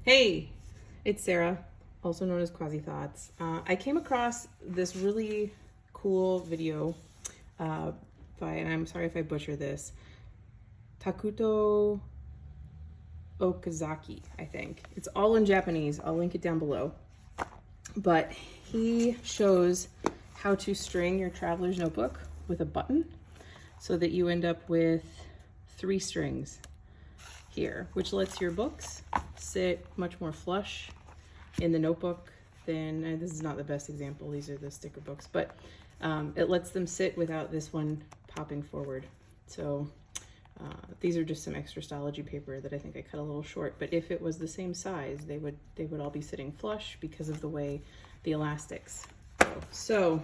Hey, it's Sarah, also known as Quasi Thoughts. I came across this really cool video by, and I'm sorry if I butcher this, Takuto Okazaki, I think. It's all in Japanese. I'll link it down below. But he shows how to string your traveler's notebook with a button so that you end up with 3 strings here, which lets your books sit much more flush in the notebook than, and this is not the best example, these are the sticker books, but it lets them sit without this one popping forward. So these are just some extra Stalogy paper that I think I cut a little short, but if it was the same size, they would all be sitting flush because of the way the elastics go. So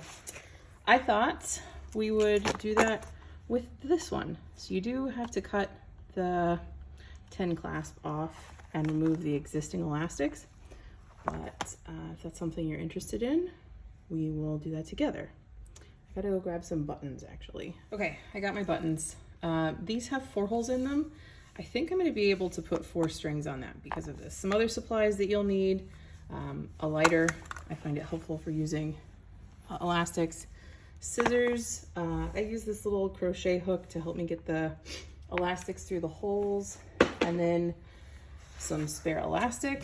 I thought we would do that with this one. So you do have to cut the 10 clasp off and remove the existing elastics, but if that's something you're interested in, we will do that together. I gotta go grab some buttons actually. Okay, I got my buttons. These have 4 holes in them. I think I'm gonna be able to put 4 strings on that because of this. Some other supplies that you'll need, a lighter. I find it helpful for using elastics. Scissors. I use this little crochet hook to help me get the elastics through the holes, and then some spare elastic.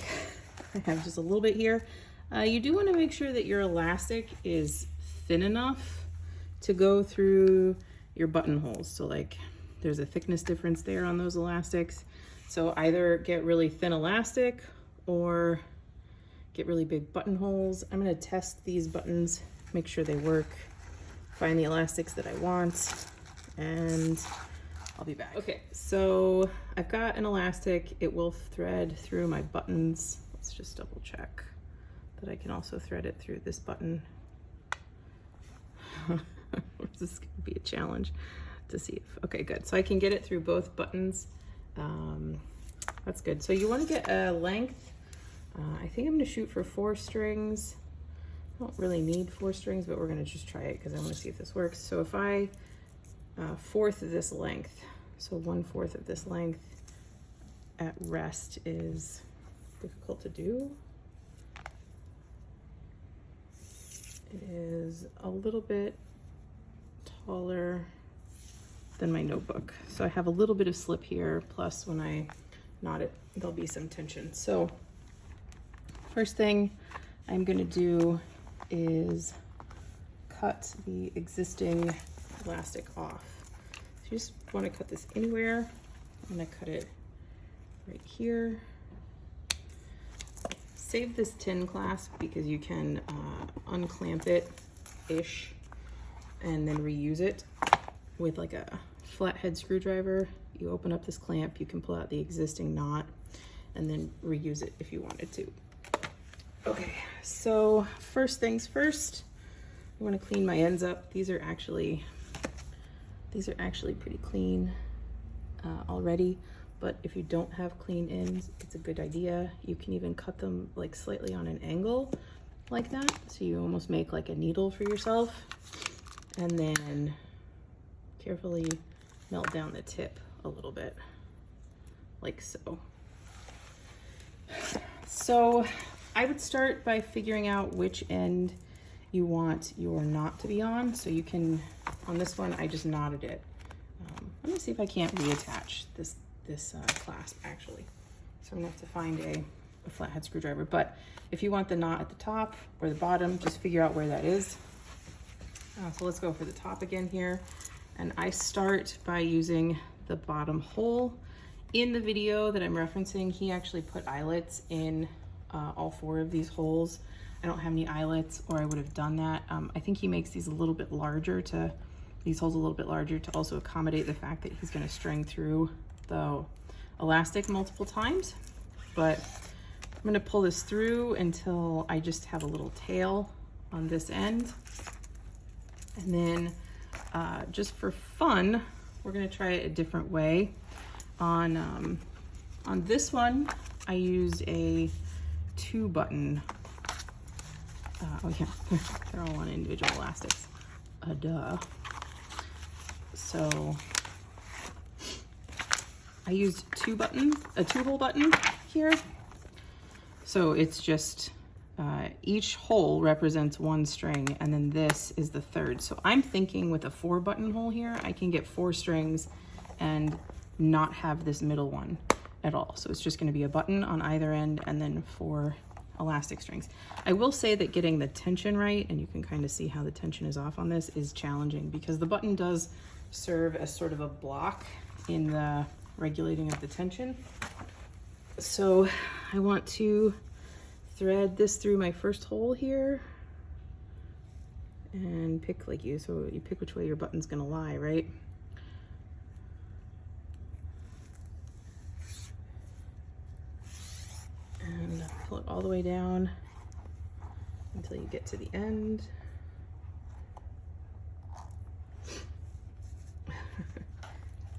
I have just a little bit here. You do want to make sure that your elastic is thin enough to go through your buttonholes. So like there's a thickness difference there on those elastics. So either get really thin elastic or get really big buttonholes. I'm going to test these buttons, make sure they work, find the elastics that I want, and I'll be back. Okay, so I've got an elastic. It will thread through my buttons. Let's just double check that I can also thread it through this button. This is gonna be a challenge to see if, okay, good. So I can get it through both buttons. That's good. So you wanna get a length. I think I'm gonna shoot for 4 strings. I don't really need 4 strings, but we're gonna just try it because I wanna see if this works. So if I fourth of this length, so 1/4 of this length at rest is difficult to do. It is a little bit taller than my notebook. So I have a little bit of slip here, plus when I knot it, there'll be some tension. So first thing I'm gonna do is cut the existing elastic off. So you just want to cut this anywhere. I'm going to cut it right here. Save this tin clasp because you can unclamp it-ish and then reuse it with like a flathead screwdriver. You open up this clamp, you can pull out the existing knot and then reuse it if you wanted to. Okay, so first things first, I want to clean my ends up. These are actually pretty clean already, but if you don't have clean ends, it's a good idea. You can even cut them like slightly on an angle like that, so you almost make like a needle for yourself, and then carefully melt down the tip a little bit, like so. So I would start by figuring out which end you want your knot to be on. So you can, on this one, I just knotted it. Let me see if I can't reattach this clasp actually. So I'm gonna have to find a flathead screwdriver. But if you want the knot at the top or the bottom, just figure out where that is. So let's go for the top again here. And I start by using the bottom hole. In the video that I'm referencing, he actually put eyelets in all 4 of these holes. I don't have any eyelets, or I would have done that. I think he makes these a little bit larger these holes a little bit larger to also accommodate the fact that he's gonna string through the elastic multiple times. But I'm gonna pull this through until I just have a little tail on this end. And then just for fun, we're gonna try it a different way. On this one, I used a 2-button. Oh yeah, they're all on individual elastics. Duh. So I used 2 buttons, a 2-hole button here. So it's just each hole represents one string, and then this is the third. So I'm thinking with a 4 button hole here, I can get 4 strings and not have this middle one at all. So it's just going to be a button on either end and then 4 elastic strings. I will say that getting the tension right, and you can kind of see how the tension is off on this, is challenging because the button does serve as sort of a block in the regulating of the tension. So I want to thread this through my first hole here and pick so you pick which way your button's gonna lie, right? And pull it all the way down until you get to the end.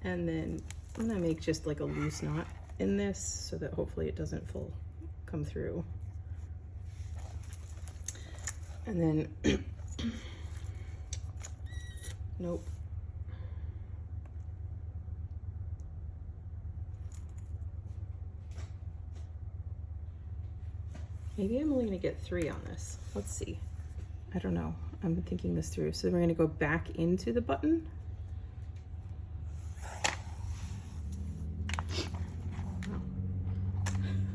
And then I'm gonna make just like a loose knot in this so that hopefully it doesn't come through. And then, nope. Maybe I'm only gonna get 3 on this. Let's see. I don't know. I'm thinking this through. So we're gonna go back into the button.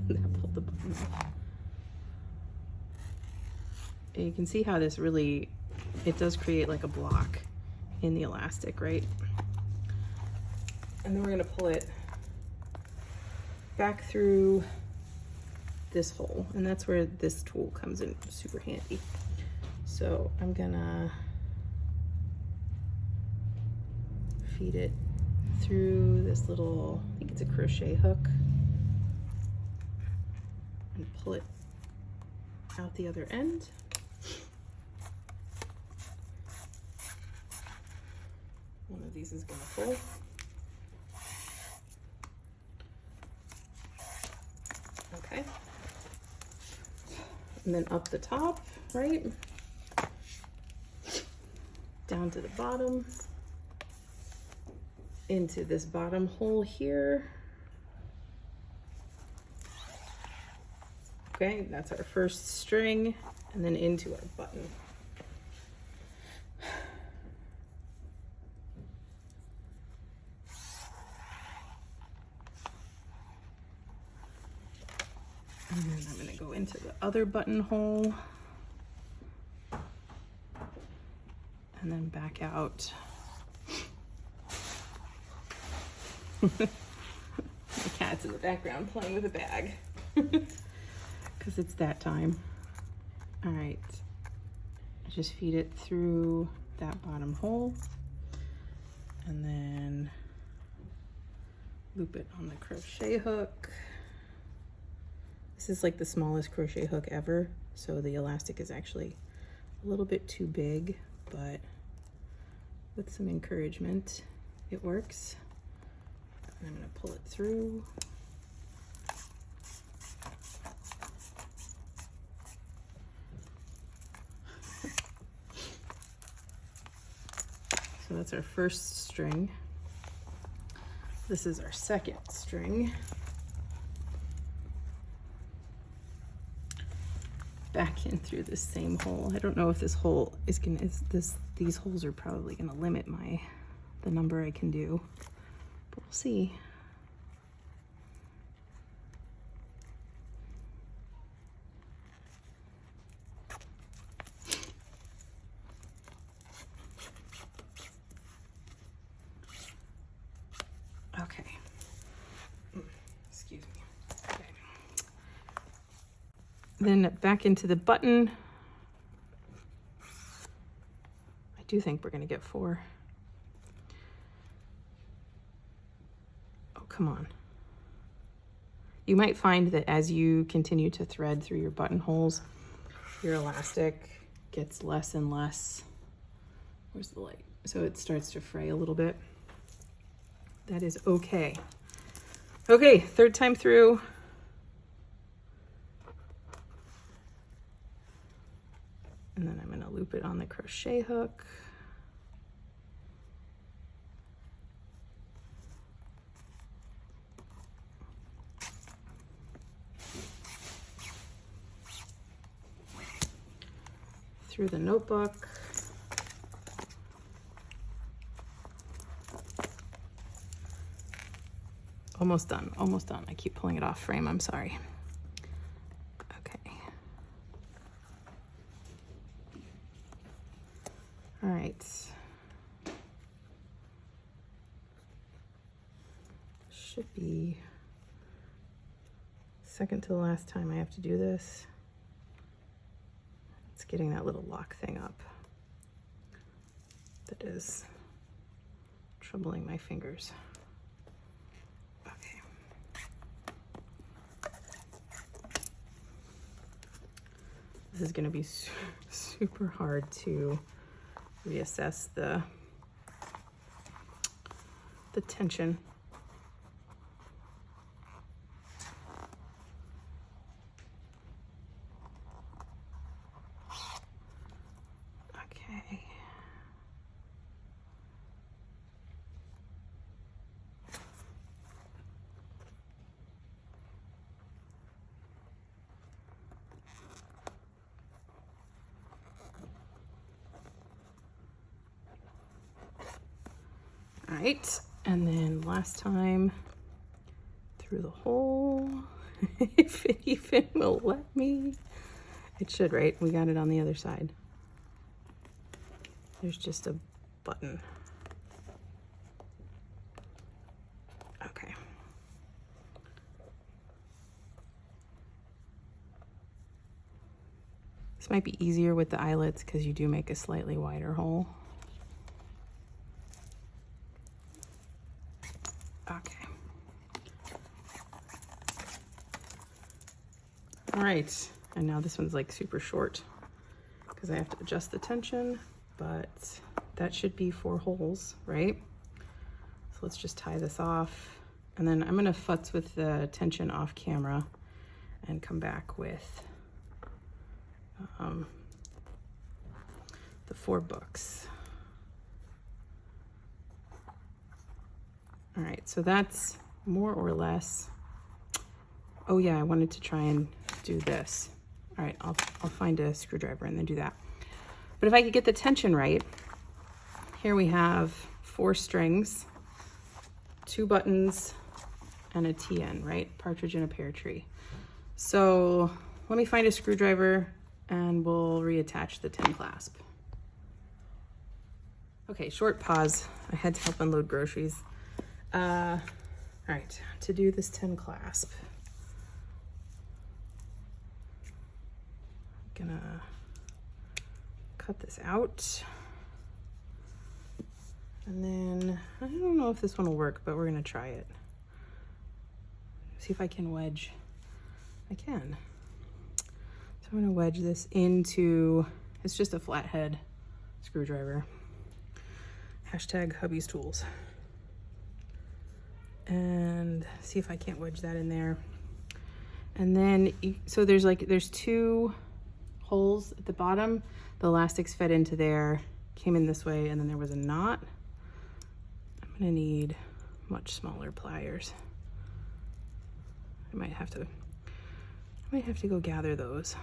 That pulled the button off. And you can see how this really, it does create like a block in the elastic, right? And then we're gonna pull it back through this hole, and that's where this tool comes in super handy. So I'm gonna feed it through this little, I think it's a crochet hook, and pull it out the other end. One of these is gonna pull. Okay. And then up the top, right? Down to the bottom, into this bottom hole here. Okay, that's our first string, and then into our button. And then I'm going to go into the other buttonhole and then back out. The cat's in the background playing with a bag because it's that time. All right, just feed it through that bottom hole and then loop it on the crochet hook. This is like the smallest crochet hook ever, so the elastic is actually a little bit too big, but with some encouragement, it works. And I'm gonna pull it through. So that's our first string. This is our second string. Back in through this same hole. I don't know if this hole is gonna, these holes are probably gonna limit the number I can do, but we'll see. Okay. Excuse me. Okay. Then back into the button. I do think we're gonna get 4. Oh, come on. You might find that as you continue to thread through your buttonholes, your elastic gets less and less. Where's the light? So it starts to fray a little bit. That is okay. Okay, third time through. And then I'm gonna loop it on the crochet hook. through the notebook. Almost done, almost done. I keep pulling it off frame, I'm sorry. Okay. All right. Should be second to the last time I have to do this. It's getting that little lock thing up that is troubling my fingers. Okay. This is going to be super hard to reassess the tension. Okay. All right, and then last time through the hole, if it even will let me. It should, right? We got it on the other side. There's just a button. Okay. This might be easier with the eyelets because you do make a slightly wider hole. Okay. All right, and now this one's like super short because I have to adjust the tension, but that should be 4 holes, right? So let's just tie this off, and then I'm gonna futz with the tension off camera and come back with the 4 books. All right, so that's more or less. Oh yeah, I wanted to try and do this. All right, I'll find a screwdriver and then do that. But if I could get the tension right, here we have 4 strings, 2 buttons, and a TN, right? Partridge in a pear tree. So let me find a screwdriver and we'll reattach the 10 clasp. Okay, short pause. I had to help unload groceries. All right, to do this 10 clasp, I'm gonna cut this out. And then, I don't know if this one will work, but we're gonna try it. See if I can wedge. I can. So I'm gonna wedge this into, it's just a flathead screwdriver. Hashtag hubby's tools. And see if I can't wedge that in there. And then, so there's 2 holes at the bottom. The elastics fed into there, came in this way, and then there was a knot. I'm gonna need much smaller pliers. I might have to go gather those.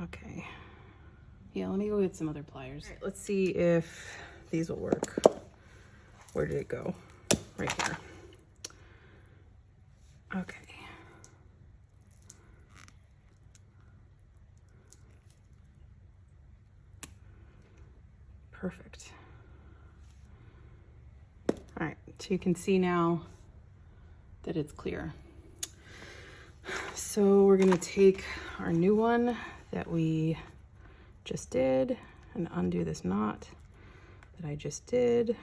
Okay. Yeah, let me go get some other pliers. All right, let's see if these will work. Where did it go? Right here. Okay. Perfect. All right, so you can see now that it's clear. So we're gonna take our new one that we just did and undo this knot that I just did.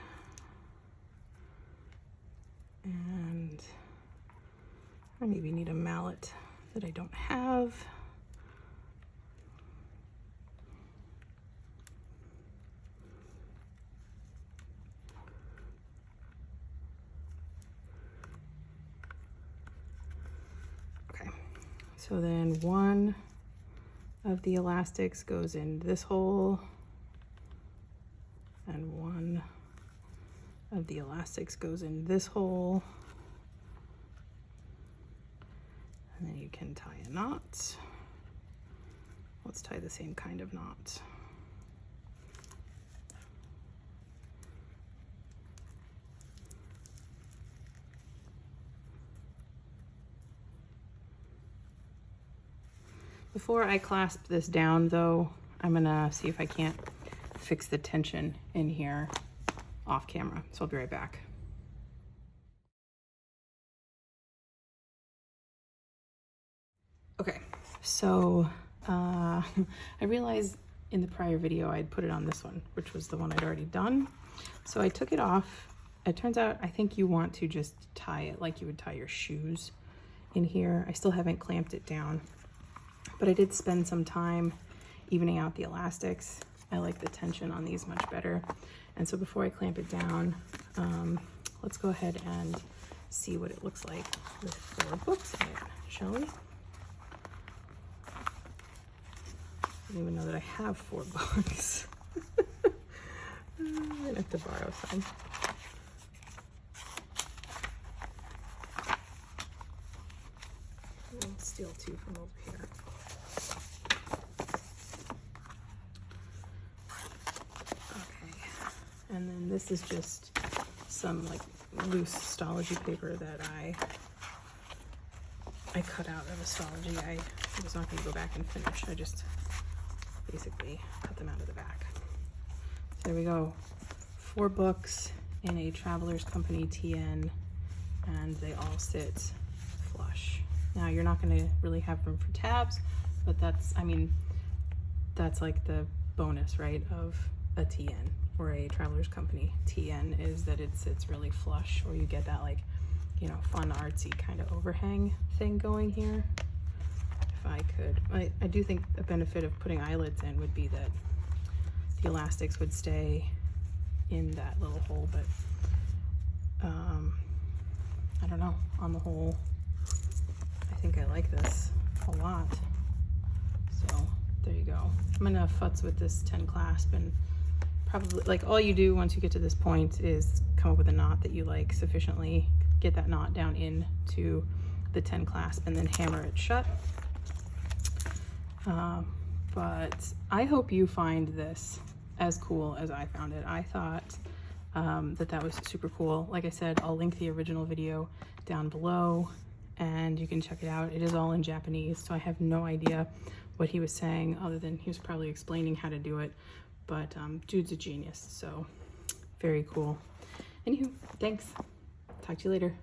And I maybe need a mallet that I don't have. So then one of the elastics goes in this hole, and one of the elastics goes in this hole. And then you can tie a knot. Let's tie the same kind of knot. Before I clasp this down though, I'm gonna see if I can't fix the tension in here off camera. So I'll be right back. Okay, so I realized in the prior video I'd put it on this one, which was the one I'd already done. So I took it off. It turns out I think you want to just tie it like you would tie your shoes in here. I still haven't clamped it down, but I did spend some time evening out the elastics. I like the tension on these much better. And so before I clamp it down, let's go ahead and see what it looks like with 4 books in it, shall we? I don't even know that I have 4 books. I'm gonna have to borrow some. I'll steal 2 from over here. And then this is just some like loose stology paper that I cut out of Astology. I was not going to go back and finish. I just basically cut them out of the back. So there we go. 4 books in a Traveler's Company TN, and they all sit flush. Now you're not going to really have room for tabs, but that's, I mean, that's like the bonus, right, of a TN or a Traveler's Company TN, is that it sits really flush, or you get that like, you know, fun artsy kind of overhang thing going here. If I could, I do think a benefit of putting eyelets in would be that the elastics would stay in that little hole, but I don't know, on the whole, I think I like this a lot. So there you go. I'm gonna futz with this 10 clasp, and probably, like, all you do once you get to this point is come up with a knot that you like sufficiently, get that knot down into the 10 clasp, and then hammer it shut. But I hope you find this as cool as I found it. I thought that was super cool. Like I said, I'll link the original video down below and you can check it out. It is all in Japanese, so I have no idea what he was saying, other than he was probably explaining how to do it. But dude's a genius, so very cool. Anywho, thanks. Talk to you later.